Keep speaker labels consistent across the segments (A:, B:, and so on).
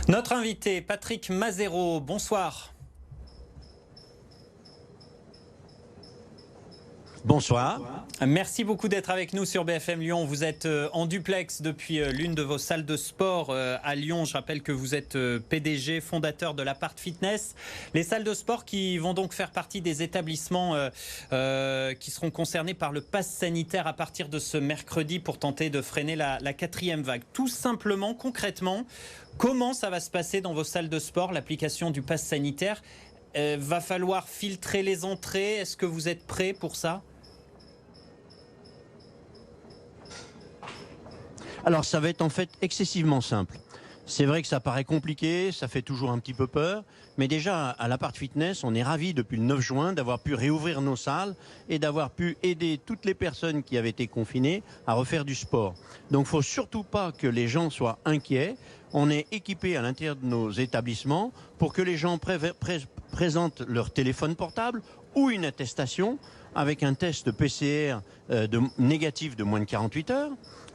A: Notre invité, Patrick Mazero, bonsoir.
B: Bonsoir.
A: Merci beaucoup d'être avec nous sur BFM Lyon. Vous êtes en duplex depuis l'une de vos salles de sport à Lyon. Je rappelle que vous êtes PDG, fondateur de l'Apart Fitness. Les salles de sport qui vont donc faire partie des établissements qui seront concernés par le pass sanitaire à partir de ce mercredi pour tenter de freiner la quatrième vague. Tout simplement, concrètement, comment ça va se passer dans vos salles de sport, l'application du pass sanitaire? Va falloir filtrer les entrées. Est-ce que vous êtes prêts pour ça?
B: Alors ça va être en fait excessivement simple. C'est vrai que ça paraît compliqué, ça fait toujours un petit peu peur, mais déjà à l'Apart Fitness, on est ravis depuis le 9 juin d'avoir pu réouvrir nos salles et d'avoir pu aider toutes les personnes qui avaient été confinées à refaire du sport. Donc il ne faut surtout pas que les gens soient inquiets. On est équipé à l'intérieur de nos établissements pour que les gens présentent leur téléphone portable ou une attestation avec un test PCR négatif de moins de 48 heures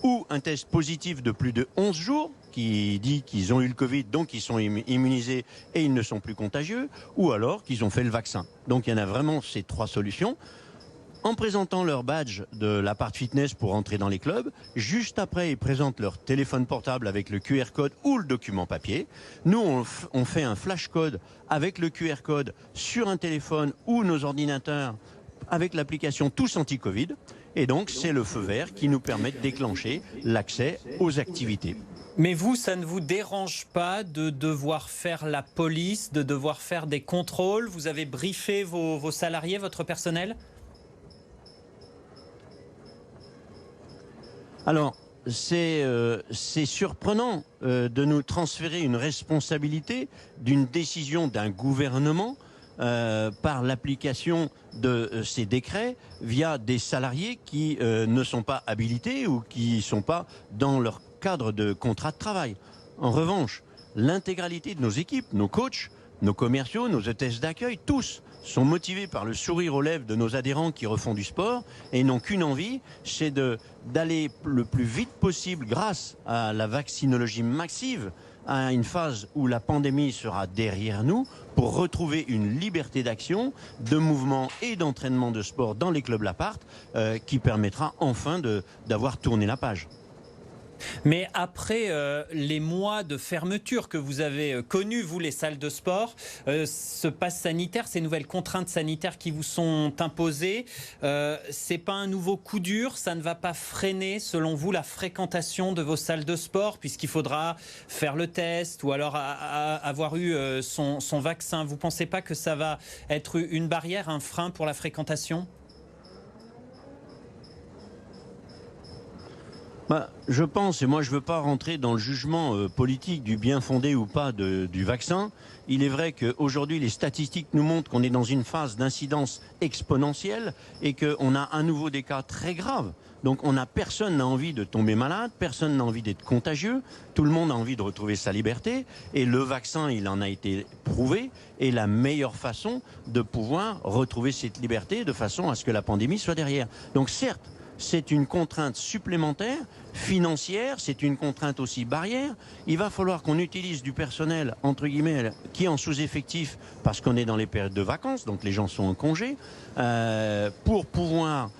B: ou un test positif de plus de 11 jours qui dit qu'ils ont eu le Covid, donc ils sont immunisés et ils ne sont plus contagieux, ou alors qu'ils ont fait le vaccin. Donc il y en a vraiment ces trois solutions. En présentant leur badge de l'Apart Fitness pour entrer dans les clubs, juste après ils présentent leur téléphone portable avec le QR code ou le document papier. Nous on fait un flash code avec le QR code sur un téléphone ou nos ordinateurs avec l'application Tous Anti-Covid. Et donc, c'est le feu vert qui nous permet de déclencher l'accès aux activités.
A: Mais vous, ça ne vous dérange pas de devoir faire la police, de devoir faire des contrôles? Vous avez briefé vos salariés, votre personnel?
B: Alors, c'est surprenant de nous transférer une responsabilité d'une décision d'un gouvernement par l'application de ces décrets via des salariés qui ne sont pas habilités ou qui ne sont pas dans leur cadre de contrat de travail. En revanche, l'intégralité de nos équipes, nos coachs, nos commerciaux, nos hôtesses d'accueil, tous sont motivés par le sourire aux lèvres de nos adhérents qui refont du sport et n'ont qu'une envie, c'est d'aller le plus vite possible grâce à la vaccinologie massive à une phase où la pandémie sera derrière nous pour retrouver une liberté d'action, de mouvement et d'entraînement de sport dans les clubs L'Apart qui permettra enfin d'avoir tourné la page.
A: Mais après les mois de fermeture que vous avez connus, vous, les salles de sport, ce pass sanitaire, ces nouvelles contraintes sanitaires qui vous sont imposées, c'est pas un nouveau coup dur? Ça ne va pas freiner, selon vous, la fréquentation de vos salles de sport, puisqu'il faudra faire le test ou alors avoir eu son vaccin? Vous pensez pas que ça va être une barrière, un frein pour la fréquentation?
B: Je pense, et moi je ne veux pas rentrer dans le jugement politique du bien fondé ou pas du vaccin. Il est vrai qu'aujourd'hui les statistiques nous montrent qu'on est dans une phase d'incidence exponentielle et qu'on a à nouveau des cas très graves. Donc personne n'a envie de tomber malade, personne n'a envie d'être contagieux, tout le monde a envie de retrouver sa liberté et le vaccin, il en a été prouvé, est la meilleure façon de pouvoir retrouver cette liberté de façon à ce que la pandémie soit derrière. Donc certes, c'est une contrainte supplémentaire, financière, c'est une contrainte aussi barrière. Il va falloir qu'on utilise du personnel, entre guillemets, qui est en sous-effectif parce qu'on est dans les périodes de vacances, donc les gens sont en congé, pour pouvoir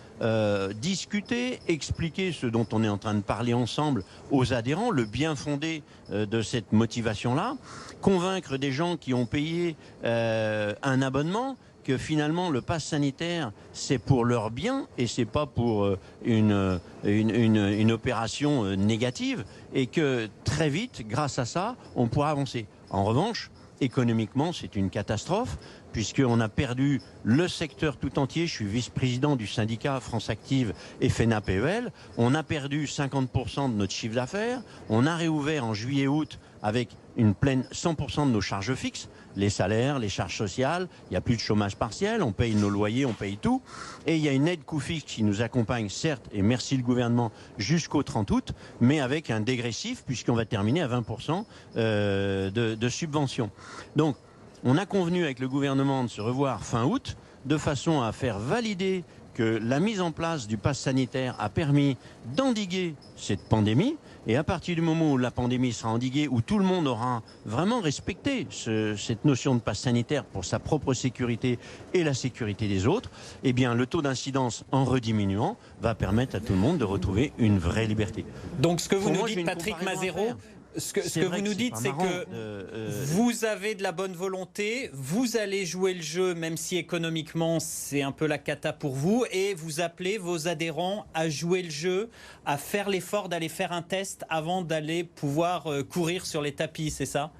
B: discuter, expliquer ce dont on est en train de parler ensemble aux adhérents, le bien fondé de cette motivation-là, convaincre des gens qui ont payé un abonnement que finalement le pass sanitaire c'est pour leur bien et c'est pas pour une opération négative et que très vite grâce à ça on pourra avancer. En revanche, économiquement c'est une catastrophe puisqu'on a perdu le secteur tout entier. Je suis vice-président du syndicat France Active et FENA-PEL. On a perdu 50% de notre chiffre d'affaires. On a réouvert en juillet-août avec une pleine 100% de nos charges fixes, les salaires, les charges sociales, il n'y a plus de chômage partiel, on paye nos loyers, on paye tout. Et il y a une aide coût fixe qui nous accompagne, certes, et merci le gouvernement, jusqu'au 30 août, mais avec un dégressif, puisqu'on va terminer à 20% de subvention. Donc, on a convenu avec le gouvernement de se revoir fin août, de façon à faire valider que la mise en place du pass sanitaire a permis d'endiguer cette pandémie. Et à partir du moment où la pandémie sera endiguée, où tout le monde aura vraiment respecté cette notion de pass sanitaire pour sa propre sécurité et la sécurité des autres, eh bien le taux d'incidence en rediminuant va permettre à tout le monde de retrouver une vraie liberté.
A: Donc ce que vous nous dites, Patrick Mazero, ce que vous nous dites, c'est que vous avez de la bonne volonté, vous allez jouer le jeu, même si économiquement c'est un peu la cata pour vous, et vous appelez vos adhérents à jouer le jeu, à faire l'effort d'aller faire un test avant d'aller pouvoir courir sur les tapis, c'est ça ?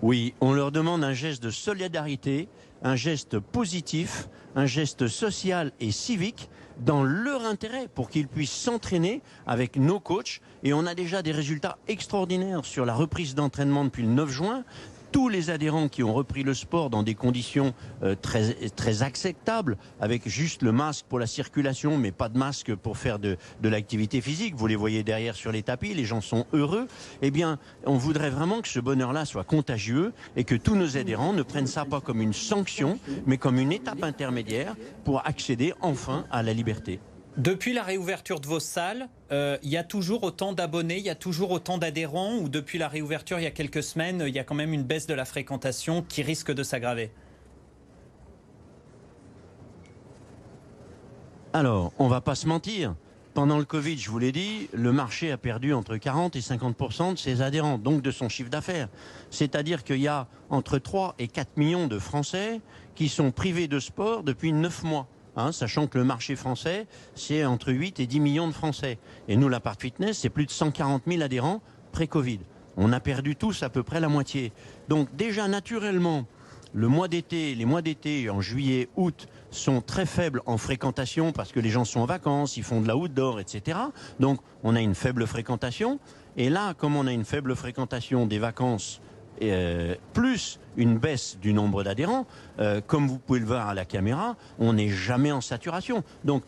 B: Oui, on leur demande un geste de solidarité, un geste positif, un geste social et civique dans leur intérêt pour qu'ils puissent s'entraîner avec nos coachs. Et on a déjà des résultats extraordinaires sur la reprise d'entraînement depuis le 9 juin. Tous les adhérents qui ont repris le sport dans des conditions très acceptables, avec juste le masque pour la circulation, mais pas de masque pour faire de l'activité physique. Vous les voyez derrière sur les tapis, les gens sont heureux. Eh bien, on voudrait vraiment que ce bonheur-là soit contagieux et que tous nos adhérents ne prennent ça pas comme une sanction, mais comme une étape intermédiaire pour accéder enfin à la liberté.
A: Depuis la réouverture de vos salles, il y a toujours autant d'abonnés, il y a toujours autant d'adhérents, ou depuis la réouverture il y a quelques semaines, il y a quand même une baisse de la fréquentation qui risque de s'aggraver?
B: Alors, on ne va pas se mentir. Pendant le Covid, je vous l'ai dit, le marché a perdu entre 40 et 50% de ses adhérents, donc de son chiffre d'affaires. C'est-à-dire qu'il y a entre 3 et 4 millions de Français qui sont privés de sport depuis 9 mois. Sachant que le marché français, c'est entre 8 et 10 millions de Français. Et nous, la Part Fitness, c'est plus de 140 000 adhérents pré-Covid. On a perdu tous à peu près la moitié. Donc déjà, naturellement, les mois d'été, en juillet, août, sont très faibles en fréquentation parce que les gens sont en vacances, ils font de la outdoor, etc. Donc on a une faible fréquentation. Et là, comme on a une faible fréquentation des vacances, plus une baisse du nombre d'adhérents, comme vous pouvez le voir à la caméra, on n'est jamais en saturation. Donc,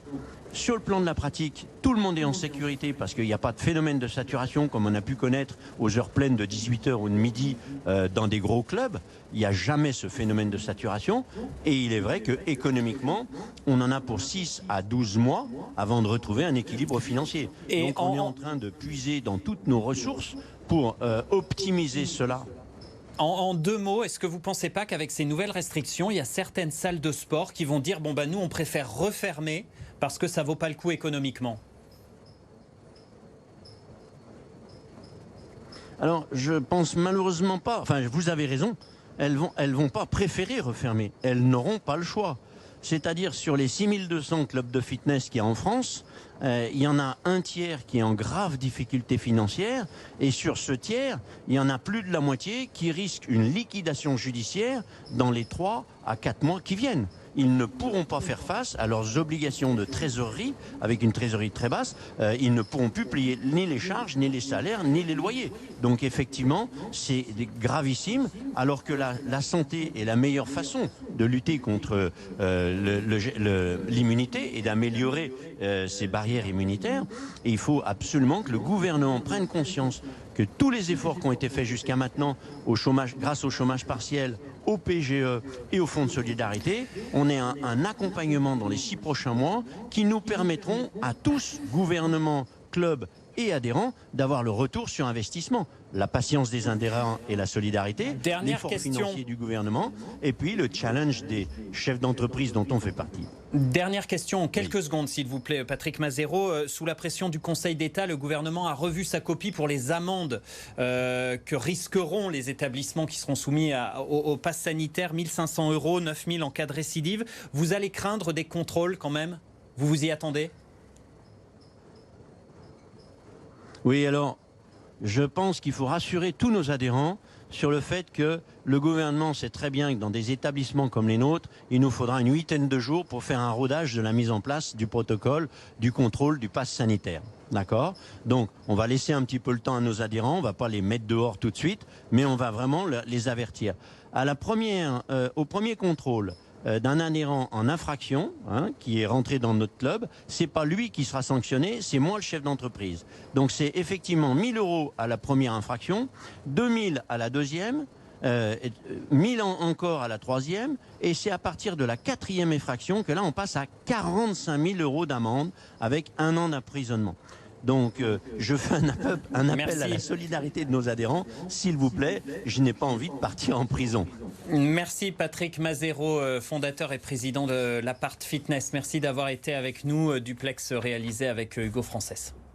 B: sur le plan de la pratique, tout le monde est en sécurité parce qu'il n'y a pas de phénomène de saturation comme on a pu connaître aux heures pleines de 18h ou de midi dans des gros clubs. Il n'y a jamais ce phénomène de saturation. Et il est vrai qu'économiquement, on en a pour 6 à 12 mois avant de retrouver un équilibre financier. Et donc, on est en train de puiser dans toutes nos ressources pour optimiser cela.
A: En deux mots, est-ce que vous ne pensez pas qu'avec ces nouvelles restrictions, il y a certaines salles de sport qui vont dire « bon nous on préfère refermer parce que ça ne vaut pas le coup économiquement ».
B: Alors je pense malheureusement pas, enfin vous avez raison, elles vont pas préférer refermer, elles n'auront pas le choix. C'est-à-dire sur les 6200 clubs de fitness qu'il y a en France, il y en a un tiers qui est en grave difficulté financière et sur ce tiers, il y en a plus de la moitié qui risquent une liquidation judiciaire dans les 3 à 4 mois qui viennent. Ils ne pourront pas faire face à leurs obligations de trésorerie, avec une trésorerie très basse. Ils ne pourront plus payer ni les charges, ni les salaires, ni les loyers. Donc effectivement, c'est gravissime, alors que la santé est la meilleure façon de lutter contre l'immunité et d'améliorer ces barrières immunitaires. Et il faut absolument que le gouvernement prenne conscience que tous les efforts qui ont été faits jusqu'à maintenant grâce au chômage partiel, au PGE et au Fonds de solidarité, on ait un accompagnement dans les 6 prochains mois qui nous permettront à tous, gouvernement, clubs et adhérents, d'avoir le retour sur investissement. La patience des adhérents et la solidarité, l'effort financier du gouvernement et puis le challenge des chefs d'entreprise dont on fait partie.
A: Dernière question en quelques secondes, s'il vous plaît, Patrick Mazero. Sous la pression du Conseil d'État, le gouvernement a revu sa copie pour les amendes que risqueront les établissements qui seront soumis au pass sanitaire. 1 500 €, 9 000 en cas de récidive. Vous allez craindre des contrôles quand même? Vous vous y attendez?
B: Oui, alors, je pense qu'il faut rassurer tous nos adhérents sur le fait que le gouvernement sait très bien que dans des établissements comme les nôtres, il nous faudra une 8aine de jours pour faire un rodage de la mise en place du protocole, du contrôle, du pass sanitaire. D'accord? Donc, on va laisser un petit peu le temps à nos adhérents, on ne va pas les mettre dehors tout de suite, mais on va vraiment les avertir. Au premier contrôle d'un adhérent en infraction, qui est rentré dans notre club, c'est pas lui qui sera sanctionné, c'est moi le chef d'entreprise. Donc c'est effectivement 1 000 € à la première infraction, 2 000 à la deuxième, 1000 ans encore à la 3e, et c'est à partir de la 4e effraction que là on passe à 45 000 € d'amende avec 1 an d'emprisonnement. Donc je fais un appel à la solidarité de nos adhérents. S'il vous plaît, je n'ai pas envie de partir en prison.
A: Merci Patrick Mazero, fondateur et président de l'Apart Fitness. Merci d'avoir été avec nous, duplex réalisé avec Hugo Frances.